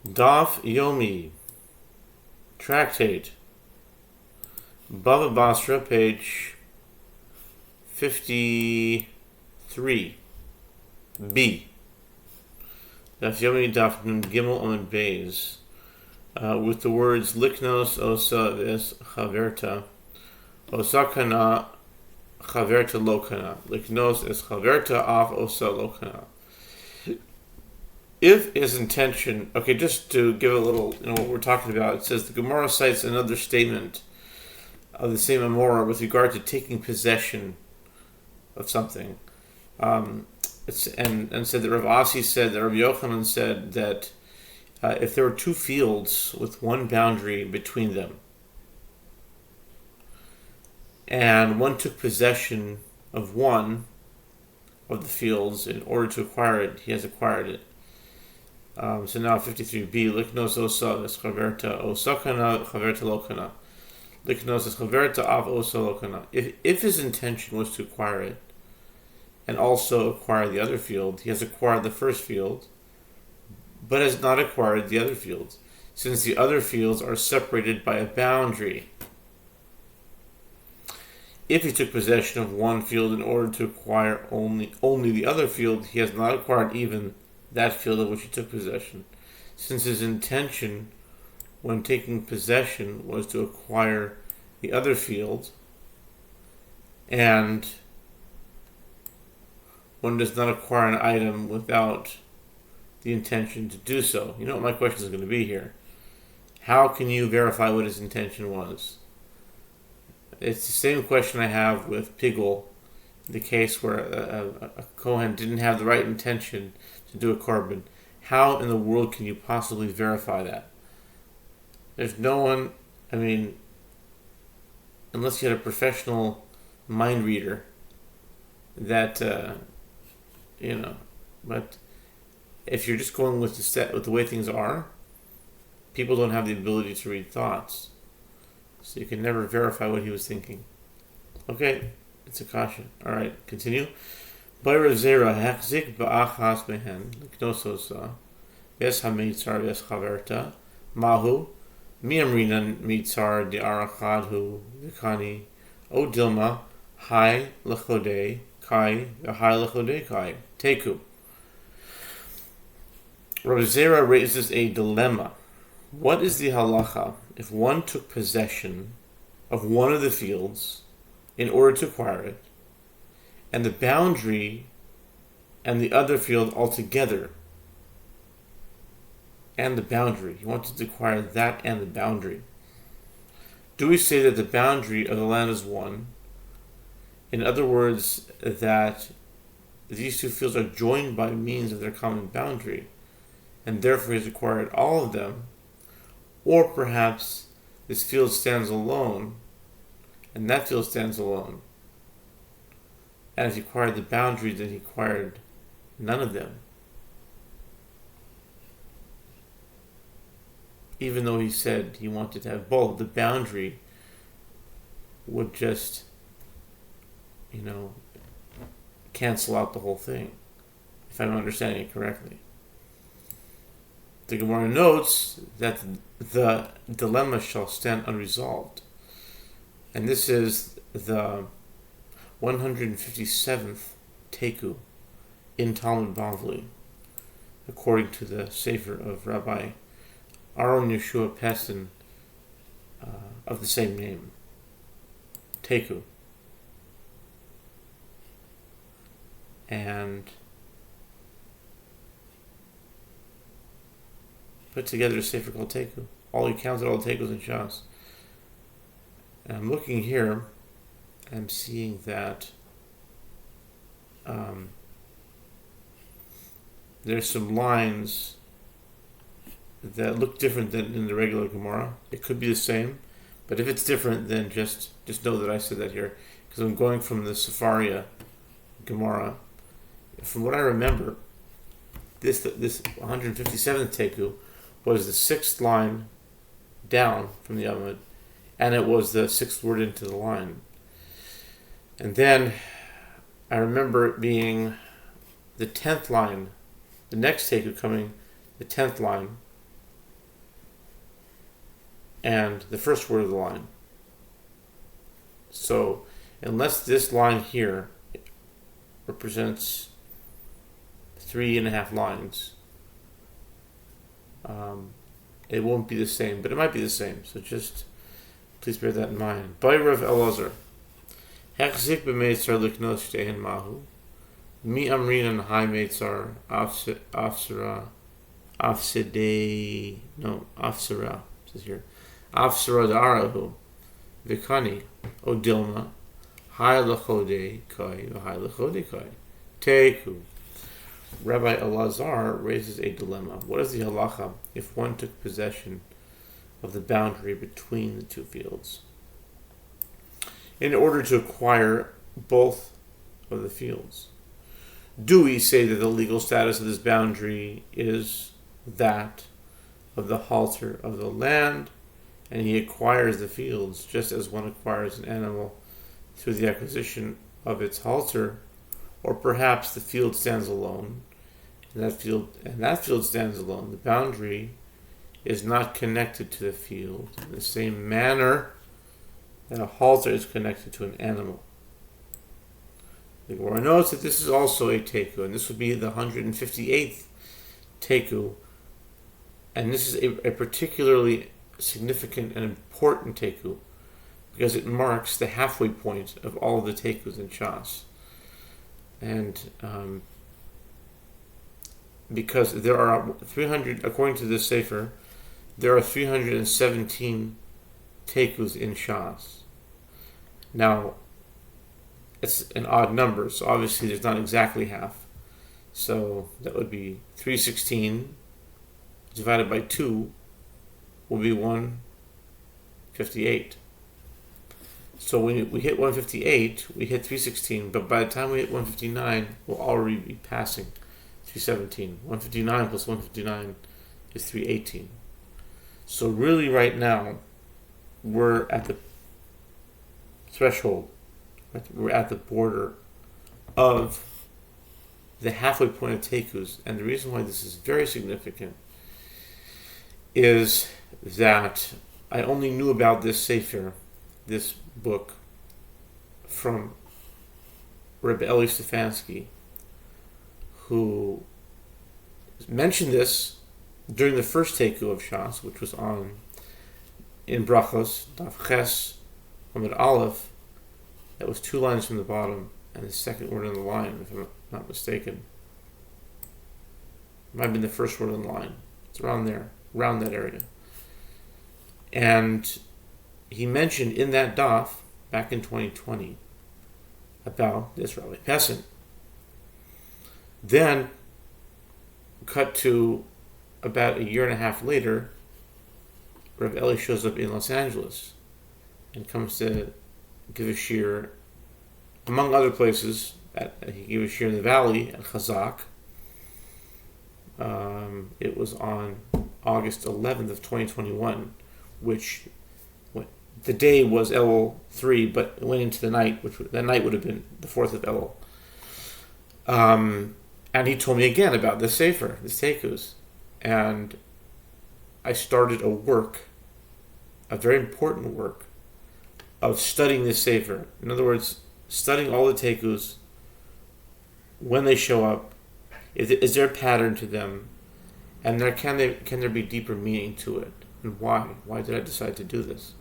Daf Yomi, Tractate, Bava Batra, page 53, B. Daf Yomi, Daf Gimel Amud Beis, with the words Liknos Osa Ves Chaverta, Osakana Chaverta Lokana, Liknos es Chaverta Af Osa Lokana. If his intention, okay, just to give a little, what we're talking about, it says the Gemara cites another statement of the same Amora with regard to taking possession of something. And said that Rav Asi said that Rav Yochanan said that if there were two fields with one boundary between them, and one took possession of one of the fields in order to acquire it, he has acquired it. So now 53b, Liknos osa es chaverta osakana chaverta lokana. Liknos es chaverta av osa lokana. If his intention was to acquire it, and also acquire the other field, he has acquired the first field, but has not acquired the other fields, since the other fields are separated by a boundary. If he took possession of one field in order to acquire only the other field, he has not acquired even that field of which he took possession, since his intention when taking possession was to acquire the other field, and one does not acquire an item without the intention to do so. You know what my question is going to be here. How can you verify what his intention was? It's the same question I have with Pigul, the case where a Kohen didn't have the right intention to do a korban. How in the world can you possibly verify that? There's no one, unless you had a professional mind reader that, but if you're just going with the way things are, people don't have the ability to read thoughts. So you can never verify what he was thinking. Okay, it's a caution. Alright, continue. Bayra zera hechzik ba'achas behen liknososa ves hamitzar ves chaverta mahu miamrinan mitzar di arachadhu vikani o dilma hai lechode kai hai lechode kai teku. Rabbi Zera raises a dilemma. What is the halacha if one took possession of one of the fields in order to acquire it, and the boundary and the other field altogether, and the boundary, he wanted to acquire that and the boundary? Do we say that the boundary of the land is one? In other words, that these two fields are joined by means of their common boundary, and therefore he has acquired all of them? Or perhaps this field stands alone, and that field stands alone. And if he acquired the boundary, then he acquired none of them. Even though he said he wanted to have both, the boundary would just, cancel out the whole thing, if I'm understanding it correctly. The Gemara notes that the dilemma shall stand unresolved. And this is the 157th Teku in Talmud Bavli, according to the Sofer of Rabbi Aaron Yehoshua Pessin of the same name. Teku. And put together a Sefer called Teku. He counted all the Tekus in Shas. And I'm looking here, I'm seeing that there's some lines that look different than in the regular Gemara. It could be the same, but if it's different, then just know that I said that here, because I'm going from the Sefaria Gemara. From what I remember, this 157th Teku was the sixth line down from the Amud, and it was the sixth word into the line. And then I remember it being the 10th line, the next Teku coming, the 10th line, and the first word of the line. So, unless this line here represents 3.5 lines, it won't be the same, but it might be the same. So just please bear that in mind. By Rav Elazar, Hechzik b'meitzar liknos shtein mahu, mi amrinan hai meitzar afsara says here, afsara da'arahu, vikani, o dilma, hai lachode kai, hai lachode kai, teku. Rabbi Elazar raises a dilemma. What is the halacha if one took possession of the boundary between the two fields in order to acquire both of the fields? Do we say that the legal status of this boundary is that of the halter of the land, and he acquires the fields just as one acquires an animal through the acquisition of its halter? Or perhaps the field stands alone, and that field stands alone. The boundary is not connected to the field in the same manner that a halter is connected to an animal. The Gemara notes that this is also a teku, and this would be the 158th teku, and this is a particularly significant and important teku because it marks the halfway point of all of the tekus in Shas. And because there are 300, according to this Sofer, there are 317 tekus in Shas. Now, it's an odd number, so obviously there's not exactly half. So that would be 316 divided by 2 will be 158. So when we hit 158, we hit 316, but by the time we hit 159, we'll already be passing 317. 159 plus 159 is 318. So really right now, we're at the threshold, we're at the border of the halfway point of tekus, and the reason why this is very significant is that I only knew about this Sofer, this book, from Rabbi Eli Stefansky, who mentioned this during the first teku of Shas, which was in Brachos, Daf Ches, Amud Aleph. That was 2 lines from the bottom, and the second word on the line, if I'm not mistaken. It might have been the first word on the line. It's around there, around that area. And he mentioned in that daf, back in 2020, about this Rabbi Pessin. Then, cut to about 1.5 years later, Rabbi Eli shows up in Los Angeles and comes to give a shiur, among other places. He gave a shiur in the valley at Chazak. It was on August 11th of 2021, which the day was Elul 3, but it went into the night, that night would have been the 4th of Elul. And he told me again about the Sofer, the tekus, and I started a very important work, of studying this Sofer. In other words, studying all the tekus, when they show up, is there a pattern to them, and can there be deeper meaning to it, and why? Why did I decide to do this?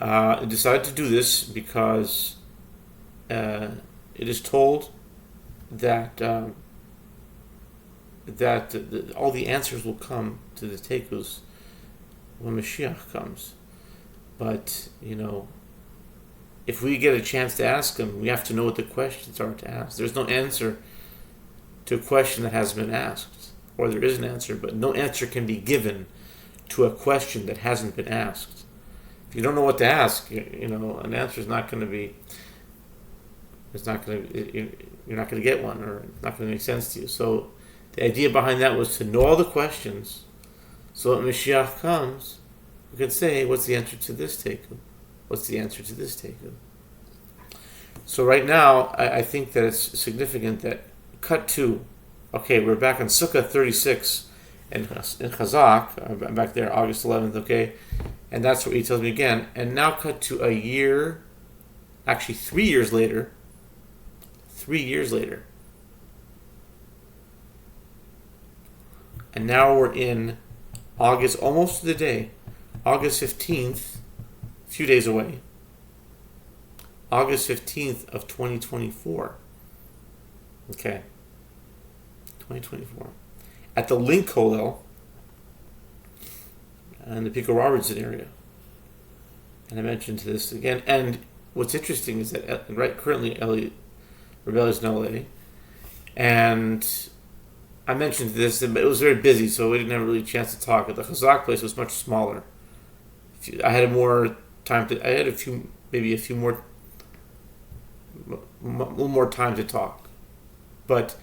I decided to do this because it is told that all the answers will come to the tekus when Mashiach comes. But, if we get a chance to ask him, we have to know what the questions are to ask. There's no answer to a question that hasn't been asked. Or there is an answer, but no answer can be given to a question that hasn't been asked. If you don't know what to ask, an answer is not going to be, you're not going to get one, or it's not going to make sense to you. So the idea behind that was to know all the questions, so when Mashiach comes, we can say, what's the answer to this teku? What's the answer to this teku? So right now, I think that it's significant that cut to, okay, we're back on Sukkah 36, in Chazak, I'm back there, August 11th, okay? And that's what he tells me again. And now cut to a year, actually 3 years later. 3 years later. And now we're in August, almost to the day, August 15th, a few days away. August 15th of 2024. Okay. 2024. At the Link Kollel in the Pico Robertson area. And I mentioned this again. And what's interesting is that currently Rebel is in LA. And I mentioned this, but it was very busy, so we didn't have really a chance to talk. The Chazak place was much smaller. I had more time to. I had a little more time to talk. But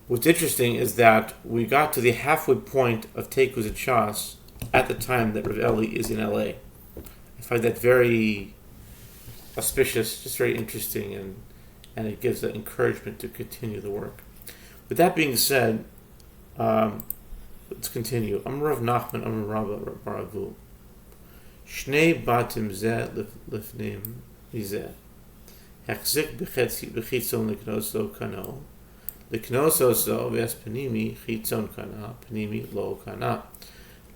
what's interesting is that we got to the halfway point of Tekus and Shas at the time that Rav Eli is in LA. I find that very auspicious, just very interesting, and it gives that encouragement to continue the work. With that being said, let's continue. Amar Rav Nachman, Amar Rabba Baravu. Shnei batim zeh lifnim mizeh. Hechzik b'chitzon liknoso kano. Liknoso so v'es panimi chitzon kana. Panimi lo kana.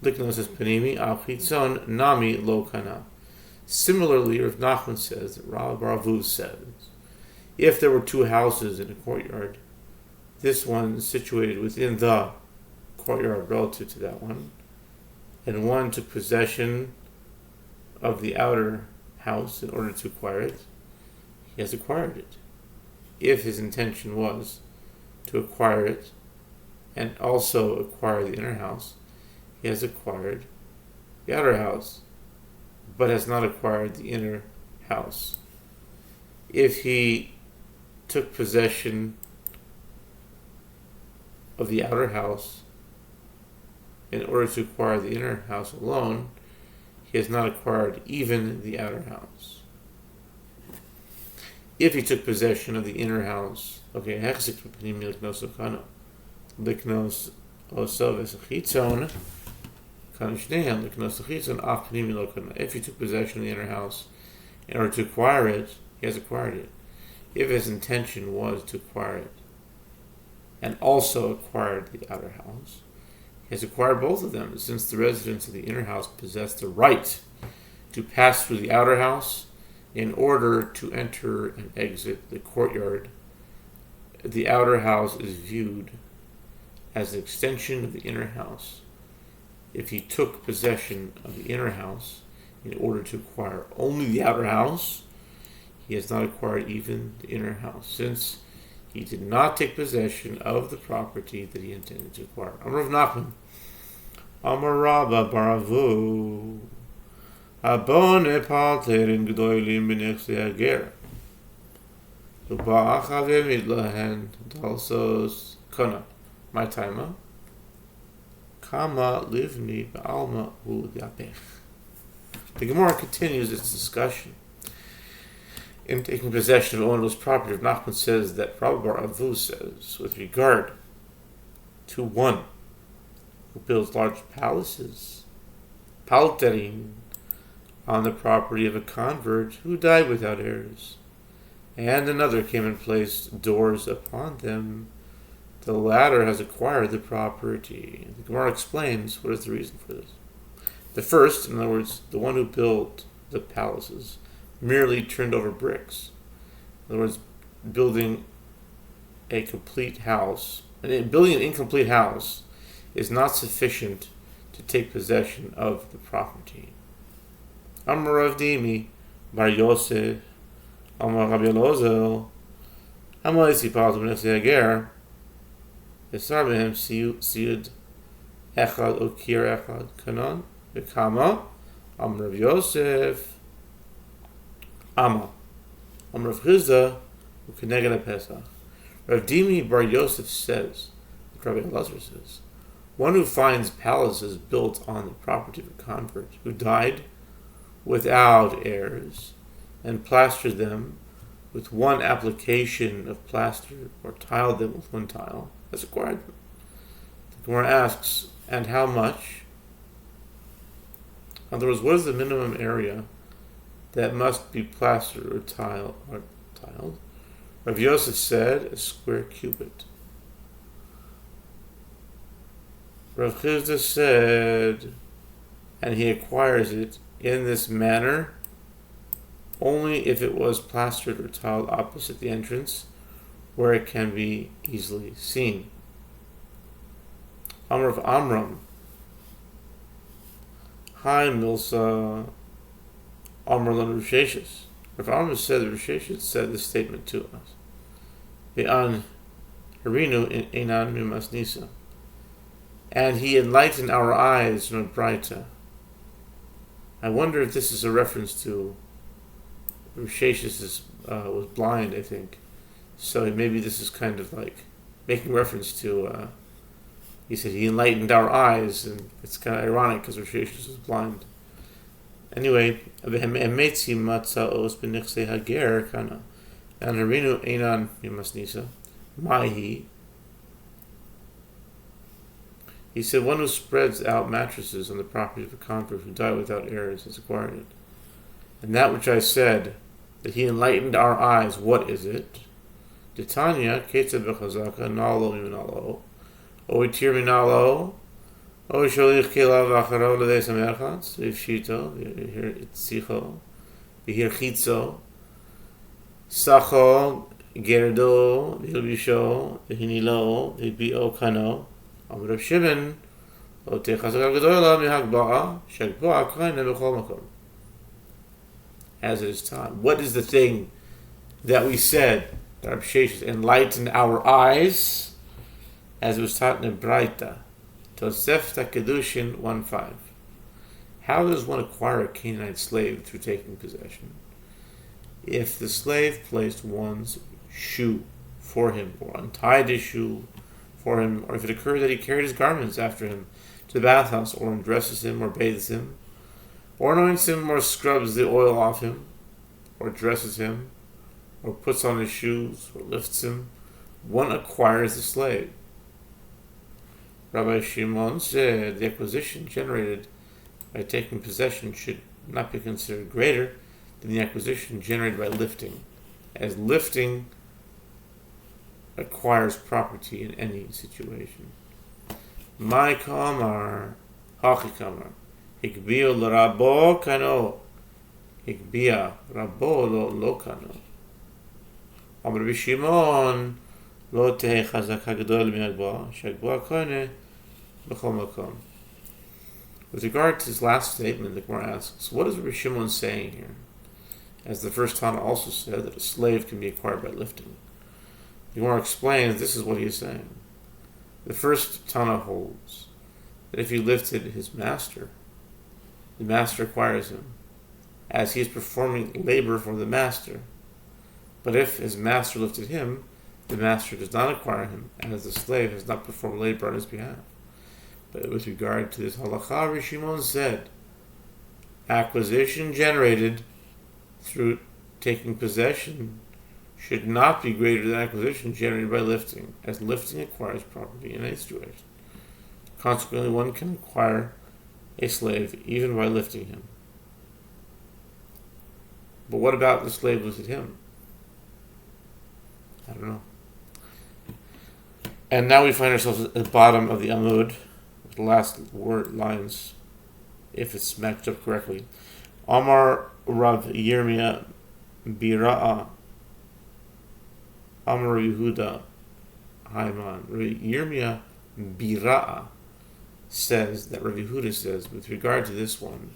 Liknosos panimi al chitzon nami lo kana. Similarly, Rav Nachman says that Rabba Baravu says, if there were two houses in a courtyard, this one is situated within the courtyard relative to that one, and one took possession of the outer house in order to acquire it, he has acquired it. If his intention was to acquire it and also acquire the inner house, he has acquired the outer house, but has not acquired the inner house. If he took possession of the outer house in order to acquire the inner house alone, he has not acquired even the outer house. If he took possession of the inner house, okay, if he took possession of the inner house in order to acquire it, he has acquired it. If his intention was to acquire it and also acquired the outer house, he has acquired both of them, since the residents of the inner house possess the right to pass through the outer house in order to enter and exit the courtyard. The outer house is viewed as an extension of the inner house. If he took possession of the inner house in order to acquire only the outer house, he has not acquired even the inner house, since he did not take possession of the property that he intended to acquire. Amar Rav Nachman, Amar Rabba Baravu, Abone Palterin Gdoilim B'nechse Hager, Uba'achave Midlahen Dalsos Kana, my timer, Kama Livni Ba'alma Hu Yapech. The Gemara continues its discussion. In taking possession of owner's property, Nachman says that Rabbi Avu says, with regard to one who builds large palaces, palterin, on the property of a convert who died without heirs, and another came and placed doors upon them, the latter has acquired the property. The Gemara explains what is the reason for this. The first, in other words, the one who built the palaces, merely turned over bricks. In other words, building a complete house. And building an incomplete house is not sufficient to take possession of the property. Amar Rav Dimi Bar Yosef Amar Rabbi Eliezer Amar Yisipal B'nechse Hager Yisar Behem Siyud Echad Okir Echad Kanan V'Kama Amar Rav Yosef Amma. Rav Chizda U'Keneged Pesach. Rav Dimi Bar Yosef says, Rabbi Elazar says, one who finds palaces built on the property of a convert who died without heirs and plastered them with one application of plaster or tiled them with one tile has acquired them. The Gemara asks, And how much? In other words, what is the minimum area that must be plastered or tiled? Rav Yosef said a square cubit. Rav Chisda said, and he acquires it in this manner only if it was plastered or tiled opposite the entrance, where it can be easily seen. Amar of Amram, Hi Milsa, Amar Lan Risheshis. Rav Amram said that Risheshis said this statement to us. Be'an Harinu Einan Mimas Nisa. And he enlightened our eyes from a Braita. I wonder if this is a reference to Risheshis was blind, I think. So maybe this is kind of like making reference to, he said he enlightened our eyes, and it's kind of ironic because Risheshis was blind. Anyway, and Harinu Einan Mimas Nisa. Mahi. He said, one who spreads out mattresses on the property of a convert who died without heirs has acquired it. And that which I said, that he enlightened our eyes, what is it? Titania, Ketza Bechazaka, Nalo Mimanalo, O Itir Minalo, O Sholich Kela Vacharo Lede Samerchans, Vivshito, Vihir Itzicho, Vihir Chitzo, Sacho, Gerdo, Vilbisho, Vihinilo, Vibio Kano, Amr Shimon, O Techazaka Gadola, Mihagba'a, Shagba'a, Kaina Bechol Makom. As it is taught. What is the thing that we said that our Sheshis enlightened our eyes, as it was taught in Braita? Tosefta Kedushin 1:5. How does one acquire a Canaanite slave through taking possession? If the slave placed one's shoe for him, or untied his shoe for him, or if it occurred that he carried his garments after him to the bathhouse, or undresses him, or bathes him, or anoints him, or scrubs the oil off him, or dresses him, or puts on his shoes, or lifts him, one acquires the slave. Rabbi Shimon said the acquisition generated by taking possession should not be considered greater than the acquisition generated by lifting, as lifting acquires property in any situation. My kamar, hachi kamar. Hikbio l'rabo kano. Hikbia rabo lo kano. Amr b'Shimon lo tehe chazak hagdol mi'agba shagba kone b'chol makom. With regard to his last statement, the Gemara asks, what is Rabbi Shimon saying here? As the first Tana also said that a slave can be acquired by lifting. The Gemara explains this is what he is saying. The first Tana holds that if he lifted his master, the master acquires him, as he is performing labor for the master. But if his master lifted him, the master does not acquire him, as the slave has not performed labor on his behalf. But with regard to this halakha, Rabbi Shimon said, acquisition generated through taking possession should not be greater than acquisition generated by lifting, as lifting acquires property in any situation. Consequently, one can acquire a slave even by lifting him. But what about the slave lifted him? I don't know. And now we find ourselves at the bottom of the Amud, with the last word lines, if it's matched up correctly. Amar Rav Yirmiyah Bira'a Amar Yehuda Haiman. Rav Yirmiyah Bira'a says that Rav Yehuda says, with regard to this one,